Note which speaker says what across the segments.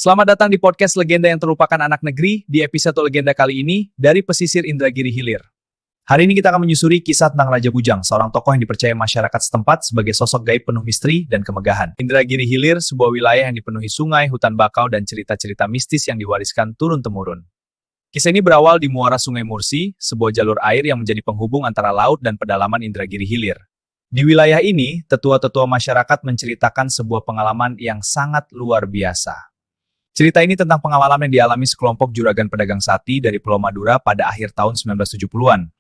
Speaker 1: Selamat datang di podcast Legenda yang Terlupakan Anak Negeri. Di episode Legenda kali ini, dari pesisir Indragiri Hilir. Hari ini kita akan menyusuri kisah tentang Raja Bujang, seorang tokoh yang dipercaya masyarakat setempat sebagai sosok gaib penuh misteri dan kemegahan. Indragiri Hilir, sebuah wilayah yang dipenuhi sungai, hutan bakau, dan cerita-cerita mistis yang diwariskan turun-temurun. Kisah ini berawal di muara Sungai Mursi, sebuah jalur air yang menjadi penghubung antara laut dan pedalaman Indragiri Hilir. Di wilayah ini, tetua-tetua masyarakat menceritakan sebuah pengalaman yang sangat luar biasa. Cerita ini tentang pengalaman yang dialami sekelompok juragan pedagang sati dari Pulau Madura pada akhir tahun 1970-an.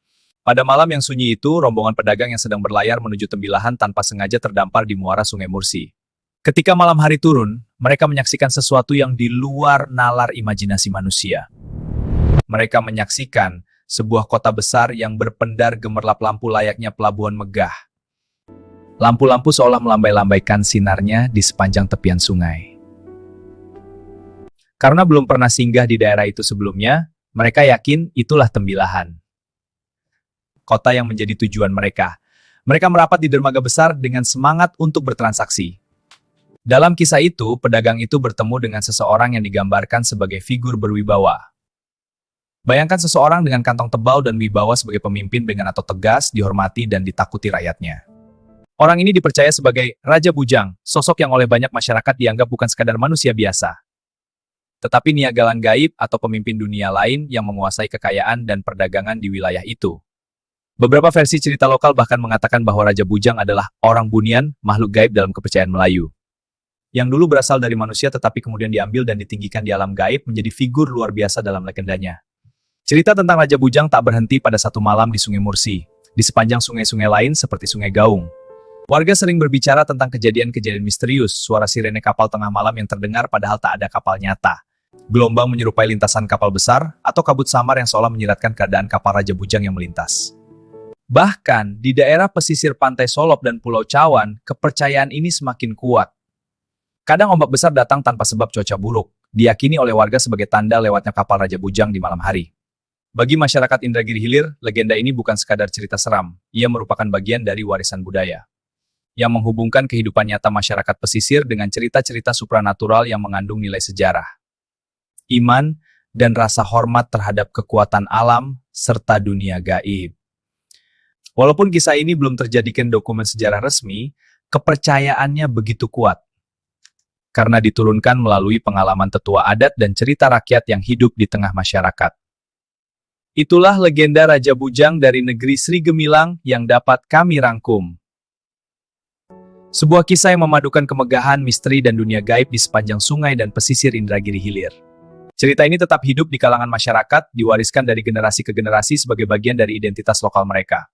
Speaker 1: Pada malam yang sunyi itu, rombongan pedagang yang sedang berlayar menuju Tembilahan tanpa sengaja terdampar di muara Sungai Mursi. Ketika malam hari turun, mereka menyaksikan sesuatu yang di luar nalar imajinasi manusia. Mereka menyaksikan sebuah kota besar yang berpendar gemerlap lampu layaknya pelabuhan megah. Lampu-lampu seolah melambai-lambaikan sinarnya di sepanjang tepian sungai. Karena belum pernah singgah di daerah itu sebelumnya, mereka yakin itulah Tembilahan. Kota yang menjadi tujuan mereka. Mereka merapat di dermaga besar dengan semangat untuk bertransaksi. Dalam kisah itu, pedagang itu bertemu dengan seseorang yang digambarkan sebagai figur berwibawa. Bayangkan seseorang dengan kantong tebal dan wibawa sebagai pemimpin dengan atau tegas, dihormati dan ditakuti rakyatnya. Orang ini dipercaya sebagai Raja Bujang, sosok yang oleh banyak masyarakat dianggap bukan sekadar manusia biasa, tetapi niagalan gaib atau pemimpin dunia lain yang menguasai kekayaan dan perdagangan di wilayah itu. Beberapa versi cerita lokal bahkan mengatakan bahwa Raja Bujang adalah orang bunian, makhluk gaib dalam kepercayaan Melayu, yang dulu berasal dari manusia tetapi kemudian diambil dan ditinggikan di alam gaib menjadi figur luar biasa dalam legendanya. Cerita tentang Raja Bujang tak berhenti pada satu malam di Sungai Mursi, di sepanjang sungai-sungai lain seperti Sungai Gaung. Warga sering berbicara tentang kejadian-kejadian misterius, suara sirene kapal tengah malam yang terdengar padahal tak ada kapal nyata. Gelombang menyerupai lintasan kapal besar, atau kabut samar yang seolah menyiratkan keadaan kapal Raja Bujang yang melintas. Bahkan, di daerah pesisir pantai Solok dan Pulau Cawan, kepercayaan ini semakin kuat. Kadang ombak besar datang tanpa sebab cuaca buruk, diyakini oleh warga sebagai tanda lewatnya kapal Raja Bujang di malam hari. Bagi masyarakat Indragiri Hilir, legenda ini bukan sekadar cerita seram, ia merupakan bagian dari warisan budaya yang menghubungkan kehidupan nyata masyarakat pesisir dengan cerita-cerita supranatural yang mengandung nilai sejarah, iman, dan rasa hormat terhadap kekuatan alam serta dunia gaib. Walaupun kisah ini belum terjadikan dokumen sejarah resmi, kepercayaannya begitu kuat karena diturunkan melalui pengalaman tetua adat dan cerita rakyat yang hidup di tengah masyarakat. Itulah legenda Raja Bujang dari negeri Sri Gemilang yang dapat kami rangkum. Sebuah kisah yang memadukan kemegahan, misteri, dan dunia gaib di sepanjang sungai dan pesisir Indragiri Hilir. Cerita ini tetap hidup di kalangan masyarakat, diwariskan dari generasi ke generasi sebagai bagian dari identitas lokal mereka.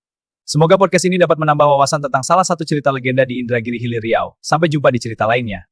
Speaker 1: Semoga podcast ini dapat menambah wawasan tentang salah satu cerita legenda di Indragiri Hilir Riau. Sampai jumpa di cerita lainnya.